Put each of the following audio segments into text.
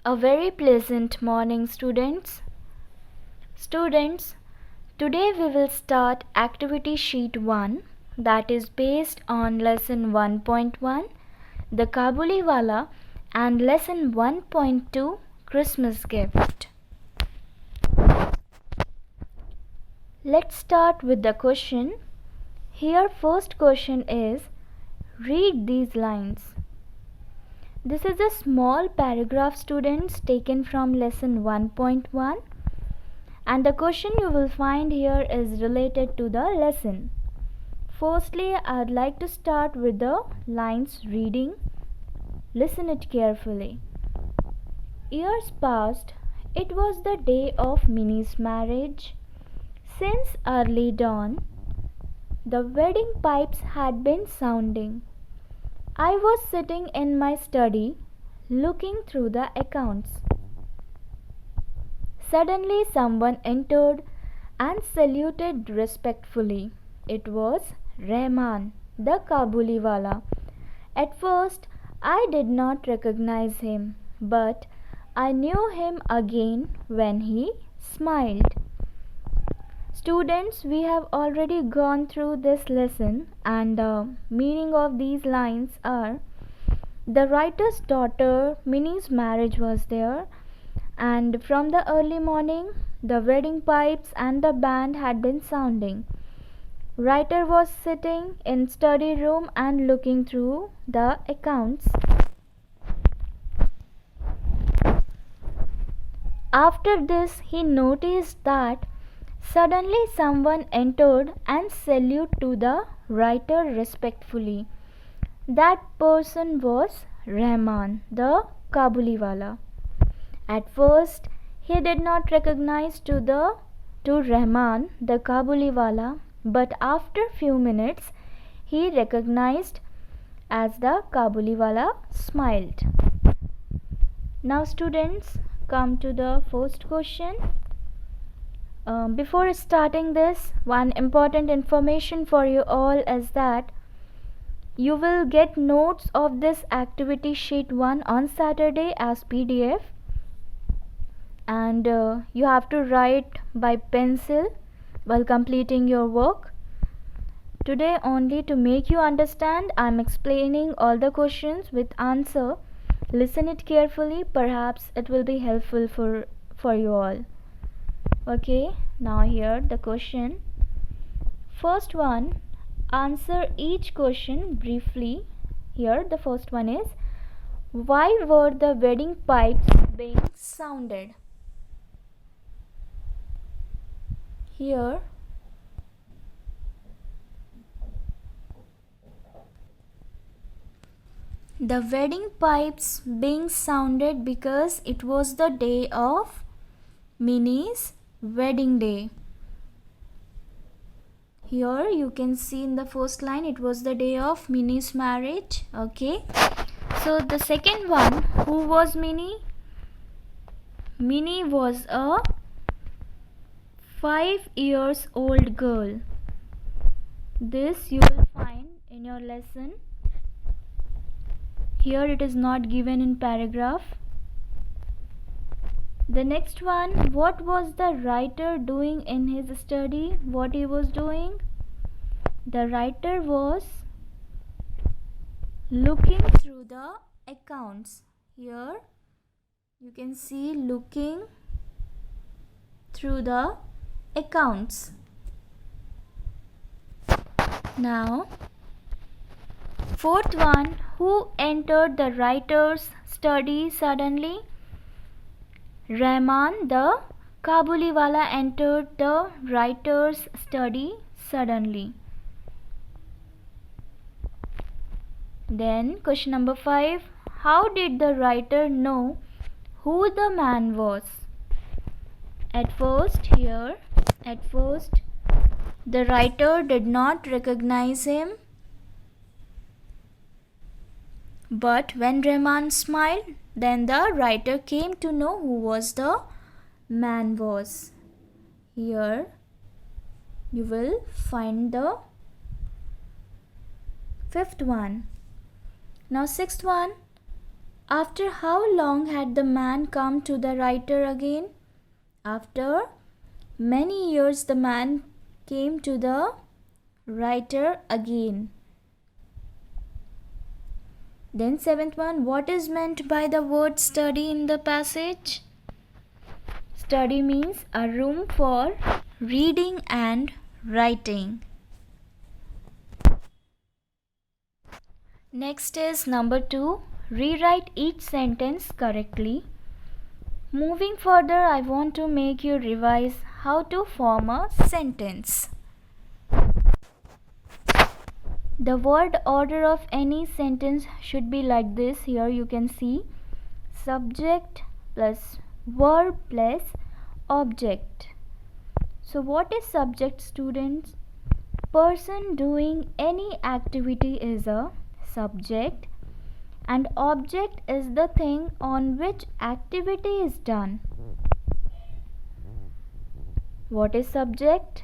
A very pleasant morning, students. Students, today we will start activity sheet 1, that is based on lesson 1.1, the Kabuliwala, and lesson 1.2, Christmas gift. Let's start with the question. Here first question is, read these lines. This is a small paragraph, students, taken from lesson 1.1, and the question you will find here is related to the lesson. Firstly, I'd like to start with the lines reading. Listen it carefully. Years passed. It was the day of Minnie's marriage. Since early dawn, the wedding pipes had been sounding. I was sitting in my study, looking through the accounts. Suddenly someone entered and saluted respectfully. It was Rahman, the Kabuliwala. At first, I did not recognize him, but I knew him again when he smiled. Students, we have already gone through this lesson, and the meaning of these lines are: the writer's daughter Minnie's marriage was there, and from the early morning the wedding pipes and the band had been sounding. Writer was sitting in study room and looking through the accounts. After this, he noticed that suddenly someone entered and saluted to the writer respectfully. That person was Rahman, the Kabuliwala. At first, he did not recognize to Rahman, the Kabuliwala, but after few minutes, he recognized as the Kabuliwala smiled. Now, students, come to the first question. Before starting this, one important information for you all is that you will get notes of this activity sheet 1 on Saturday as PDF, and you have to write by pencil while completing your work. Today, only to make you understand, I am explaining all the questions with answer. Listen it carefully, perhaps it will be helpful for you all. Okay, now here the question. First one, answer each question briefly. Here the first one is, why were the wedding pipes being sounded? Here the wedding pipes being sounded because it was the day of Minnie's wedding day. Here you can see in the first line, it was the day of Minnie's marriage. Okay, so the second one, who was Minnie? Minnie was a 5 years old girl. This you will find in your lesson. Here it is not given in paragraph. The next one, what was the writer doing in his study? What he was doing? The writer was looking through the accounts. Here you can see looking through the accounts. Now, fourth one, who entered the writer's study suddenly? Rahman, the Kabuliwala, entered the writer's study suddenly. Then question number 5, how did the writer know who the man was? At first, the writer did not recognize him, but when Rahman smiled, then the writer came to know who was the man was. Here you will find the fifth one. Now sixth one, After how long had the man come to the writer again? After many years the man came to the writer again. Then seventh one, what is meant by the word study in the passage? Study means a room for reading and writing. Next is number 2. Rewrite each sentence correctly. Moving further, I want to make you revise how to form a sentence. The word order of any sentence should be like this. Here you can see subject plus verb plus object. So what is subject, students? Person doing any activity is a subject, and object is the thing on which activity is done. What is subject?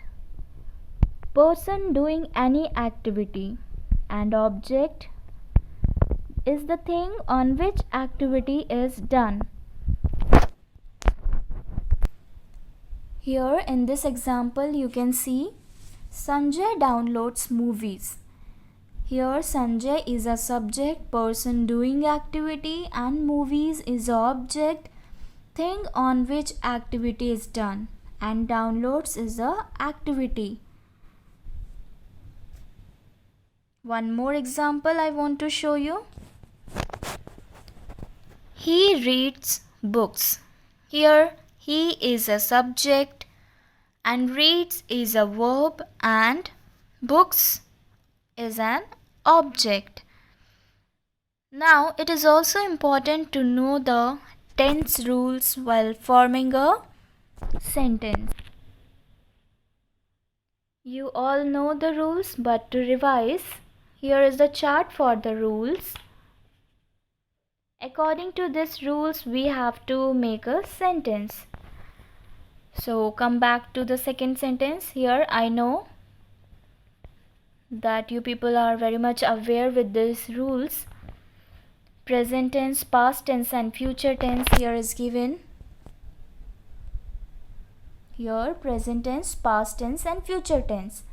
Person doing any activity, and object is the thing on which activity is done. Here in this example you can see Sanjay downloads movies. Here Sanjay is a subject, person doing activity, and movies is a object, thing on which activity is done, and downloads is a activity. One more example I want to show you. He reads books. Here he is a subject and reads is a verb and books is an object. Now it is also important to know the tense rules while forming a sentence. You all know the rules, but to revise, here is the chart for the rules. According to these rules, we have to make a sentence. So come back to the second sentence. Here I know that you people are very much aware with these rules. Present tense, past tense and future tense here is given. Here present tense, past tense and future tense.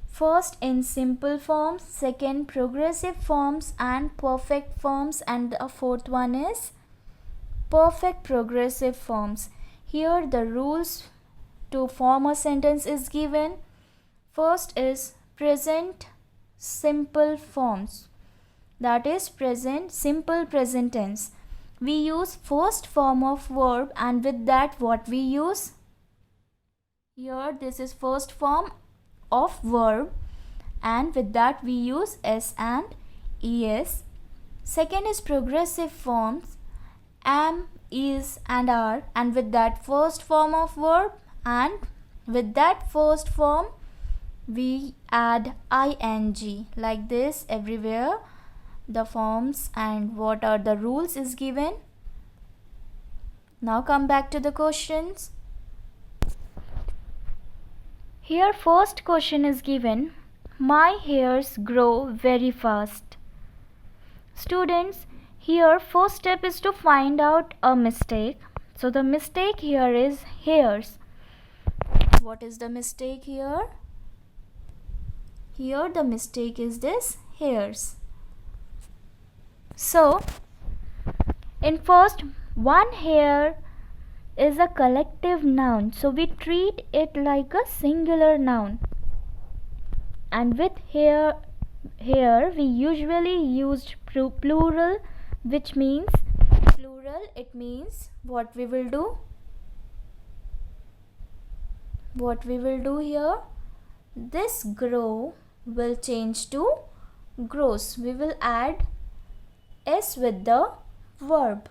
First in simple forms, second progressive forms and perfect forms, and the fourth one is perfect progressive forms. Here the rules to form a sentence is given. First is present simple forms, that is present simple present tense. We use first form of verb, and with that what we use? Here this is first form of verb, and with that we use s and es. Second is progressive forms, am, is and are, and with that first form of verb, and with that first form we add ing. Like this everywhere the forms and what are the rules is given. Now come back to the questions. Here first question is given, my hairs grow very fast. Students, here first step is to find out a mistake. So the mistake here is hairs. What is the mistake here? Here the mistake is this hairs. So in first, one hair is a collective noun, so we treat it like a singular noun, and with here we usually used plural, which means plural, it means what we will do here, this grow will change to grows. We will add s with the verb.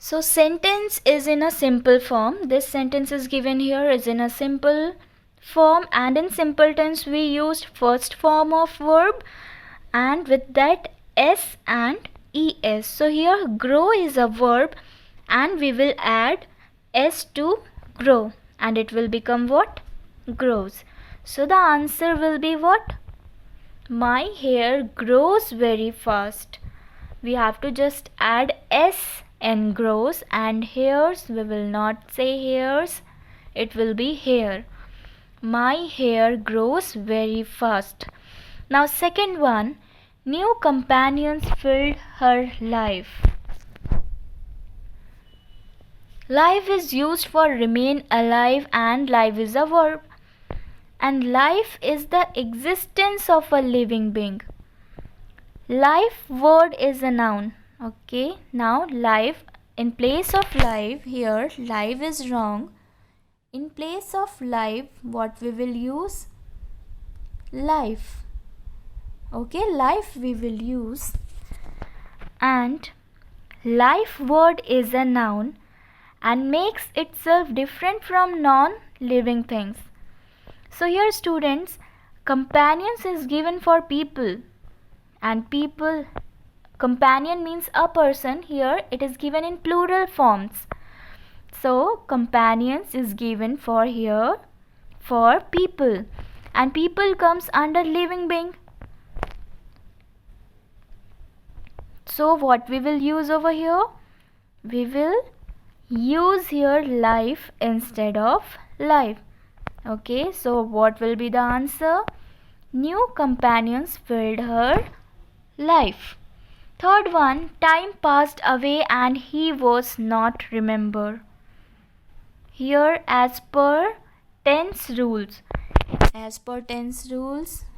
So sentence is in a simple form. This sentence is given here is in a simple form, and in simple tense we used first form of verb and with that s and es. So here grow is a verb and we will add s to grow and it will become what? Grows. So the answer will be what? My hair grows very fast. We have to just add s and grows, and hairs, we will not say hairs, it will be hair. My hair grows very fast. Now second one, new companions filled her life. Life is used for remain alive, and life is a verb. And life is the existence of a living being. Life word is a noun. Okay, now life, in place of life, here life is wrong. In place of life, what we will use? Life. Okay, life we will use. And life word is a noun and makes itself different from non-living things. So here students, companions is given for people, and people, companion means a person. Here it is given in plural forms. So companions is given for here for people, and people comes under living being. So what we will use over here? We will use here life instead of life. Okay, so what will be the answer? New companions filled her life. Third one, time passed away and he was not remembered. Here as per tense rules.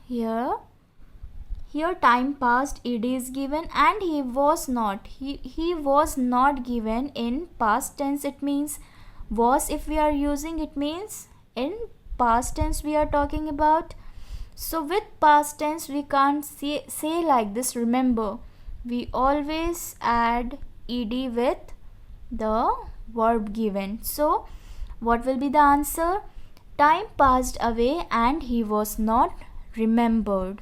Here time passed, ed is given, and he was not. He was not given in past tense. It means was, if we are using, it means in past tense we are talking about. So with past tense we can't say like this, remember. We always add ed with the verb given. So what will be the answer? Time passed away and he was not remembered.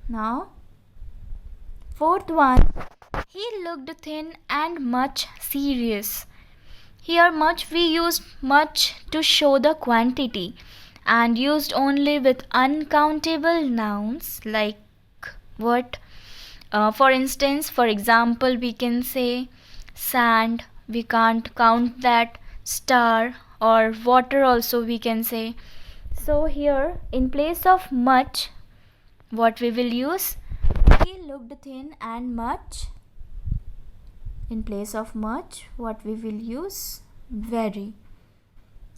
Now fourth one, he looked thin and much serious. Here much, we used much to show the quantity and used only with uncountable nouns like what? For instance, for example, we can say sand, we can't count that. Star or water also we can say. So here in place of much, what we will use? He looked thin and much. In place of much, what we will use? Very.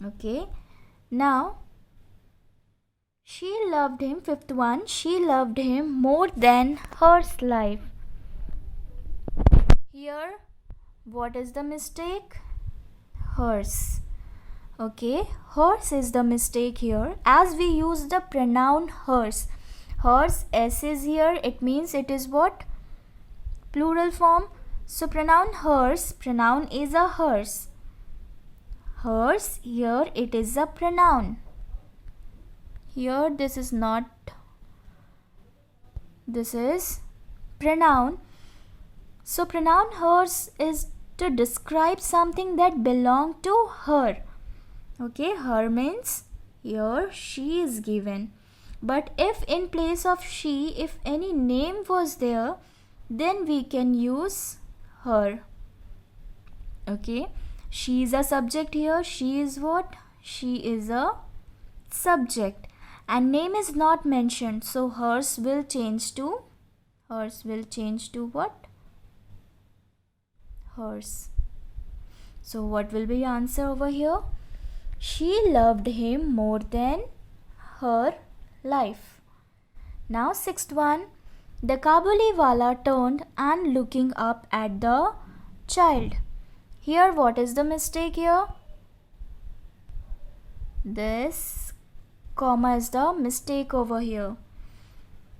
Okay. Now she loved him. Fifth one, she loved him more than her life. Here what is the mistake? Hers. Okay, hers is the mistake here, as we use the pronoun hers. Hers, s is here, it means it is what? Plural form. So pronoun hers, pronoun is a hers. Hers, here it is a pronoun. Here this is not, this is pronoun. So pronoun hers is to describe something that belong to her. Okay, her means here she is given. But if in place of she, if any name was there, then we can use her. Okay, she is a subject here. She is what? She is a subject. And name is not mentioned. So hers will change to what? Hers. So what will be answer over here? She loved him more than her life. Now sixth one, the Kabuliwala turned and looking up at the child. Here what is the mistake here? This comma is the mistake over here.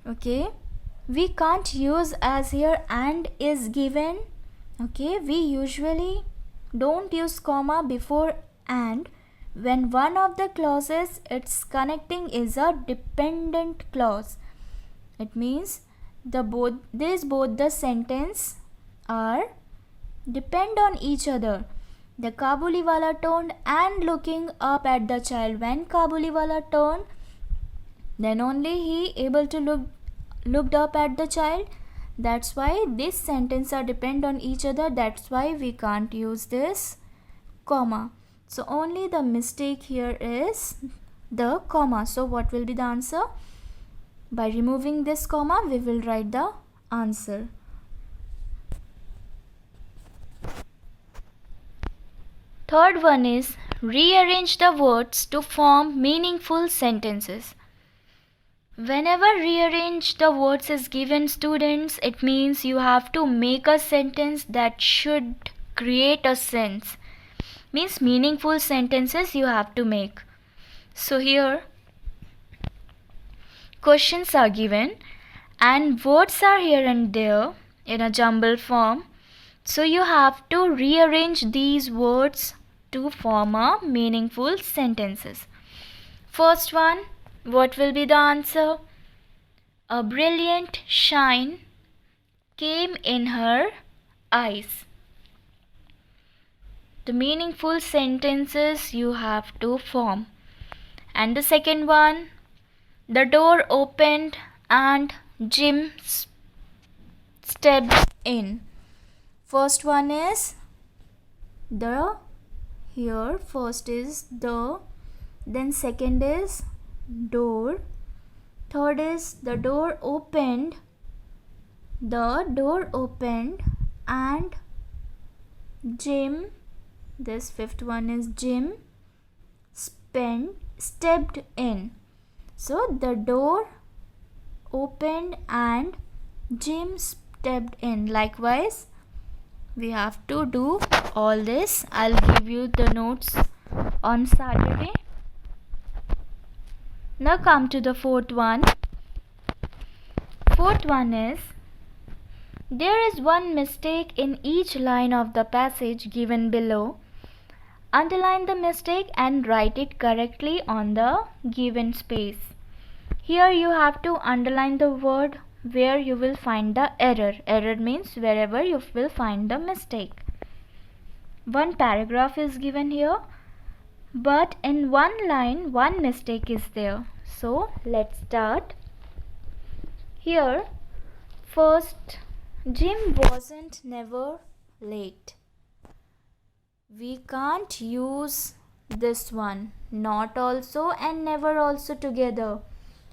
Okay, we can't use as here and is given. Okay, we usually don't use comma before and when one of the clauses it's connecting is a dependent clause. It means both the sentence are depend on each other. The Kabuliwala turned and looking up at the child. When Kabuliwala turned, then only he able to looked up at the child. That's why this sentence are depend on each other. That's why we can't use this comma. So only the mistake here is the comma. So what will be the answer? By removing this comma, we will write the answer. Third one is rearrange the words to form meaningful sentences. Whenever rearrange the words is given, students, it means you have to make a sentence that should create a sense. Means meaningful sentences you have to make. So here questions are given and words are here and there in a jumble form. So you have to rearrange these words to form a meaningful sentences. First one, what will be the answer? A brilliant shine came in her eyes. The meaningful sentences you have to form. And the second one, the door opened and Jim stepped in. First one is the, here first is the, then second is door, third is the door opened and Jim, this fifth one is Jim stepped in. So the door opened and Jim stepped in. Likewise, we have to do all this. I'll give you the notes on Saturday. Now come to the fourth one. Fourth one is, there is one mistake in each line of the passage given below. Underline the mistake and write it correctly on the given space. Here you have to underline the word where you will find the error. Error means wherever you will find the mistake. One paragraph is given here, but in one line one mistake is there. So let's start. Here first, Jim wasn't never late. We can't use this one, not also and never also together.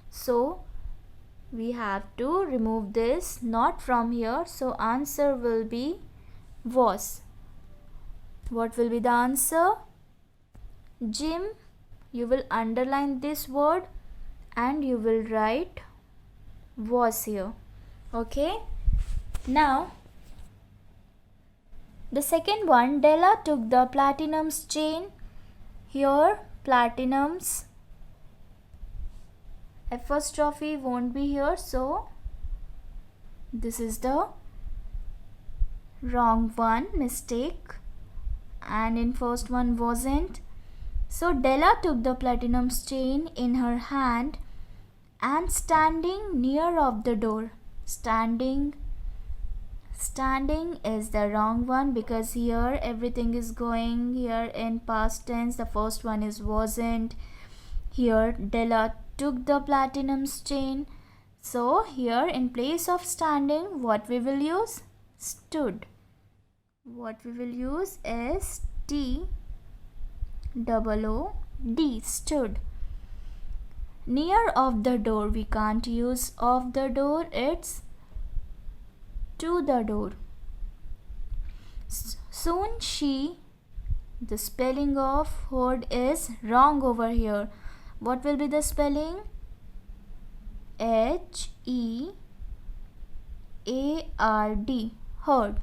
So we have to remove this not from here. So answer will be was. What will be the answer? Jim, you will underline this word and you will write was here. Okay. Now the second one, Della took the platinum's chain. Here platinum's apostrophe won't be here, so this is the wrong one, mistake, and in first one wasn't. So Della took the platinum's chain in her hand and standing near of the door. Standing is the wrong one because here everything is going here in past tense. The first one is wasn't. Here Della took the platinum's chain. So here in place of standing, what we will use? Stood. What we will use is T-O-O-D, stood. Near of the door, we can't use of the door, it's to the door. Soon she, the spelling of heard is wrong over here. What will be the spelling? H-E-A-R-D, heard.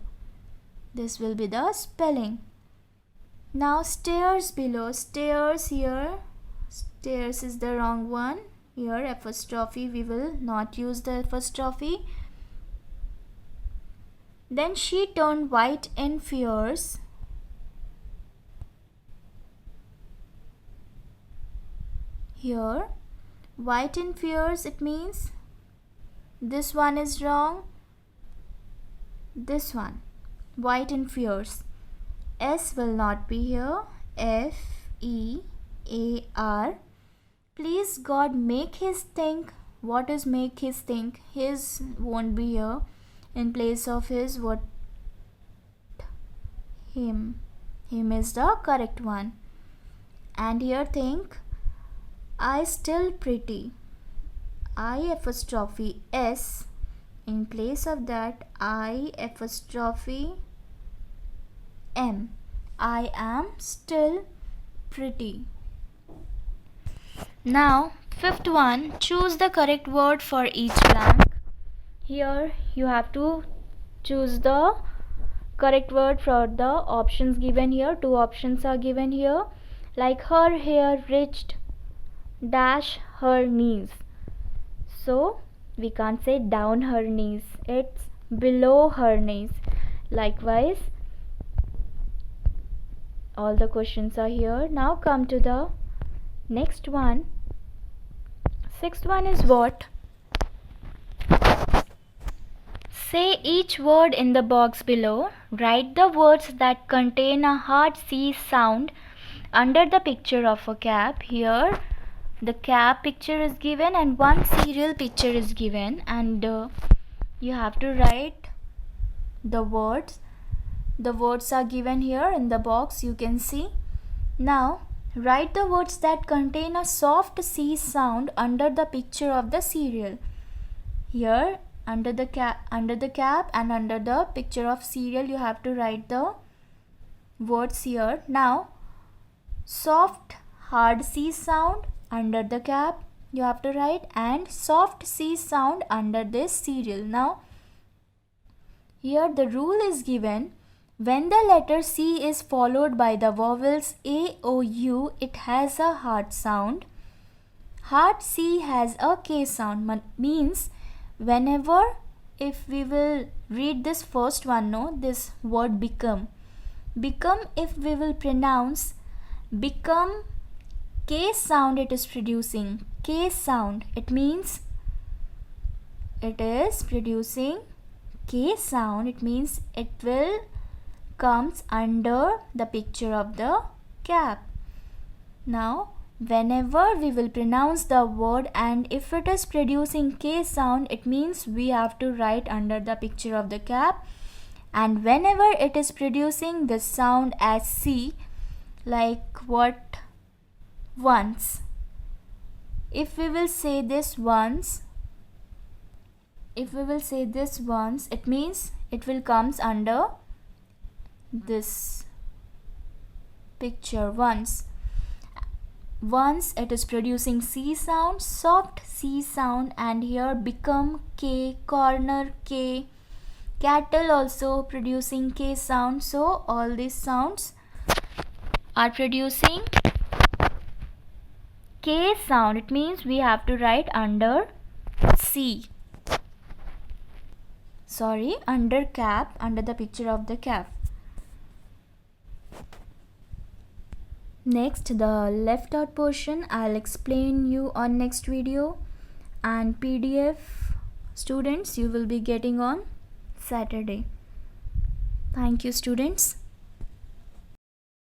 This will be the spelling. Now stairs below, stairs here, stairs is the wrong one. Here apostrophe, we will not use the apostrophe. Then she turned white in fears. Here white in fears, it means this one is wrong. This one, white in fears. S will not be here. F-E-A-R. Please God make his think. What is make his think? His won't be here. In place of his, what? Him. Him is the correct one. And here think. I still pretty. I apostrophe S. In place of that, I apostrophe M. I am still pretty. Now, fifth one, choose the correct word for each blank. Here you have to choose the correct word for the options given here. Two options are given here, like her hair reached dash her knees. So we can't say down her knees, it's below her knees. Likewise, all the questions are here. Now come to the next one. Sixth one is what? Say each word in the box below. Write the words that contain a hard C sound under the picture of a cap. Here the cap picture is given and one cereal picture is given, and you have to write the words. The words are given here in the box, you can see. Now write the words that contain a soft C sound under the picture of the cereal. Here under the cap and under the picture of cereal, you have to write the words here. Now soft hard C sound under the cap you have to write, and soft C sound under this cereal. Now here the rule is given. When the letter C is followed by the vowels A, O, U, it has a hard sound. Hard C has a K sound. Means whenever, if we will read this first one, no, this word become, if we will pronounce become, K sound it is producing. K sound, it means it is producing K sound. It means it will comes under the picture of the cap. Now whenever we will pronounce the word and if it is producing K sound, it means we have to write under the picture of the cap. And whenever it is producing the sound as C, like what? Once. If we will say this once, it means it will comes under this picture once. Once it is producing C sound, soft C sound, and here become K, corner K, cattle also producing K sound. So all these sounds are producing K sound. It means we have to write under C. Sorry, under cap, under the picture of the cap. Next, the left out portion I'll explain you on next video, and PDF students you will be getting on Saturday. Thank you students.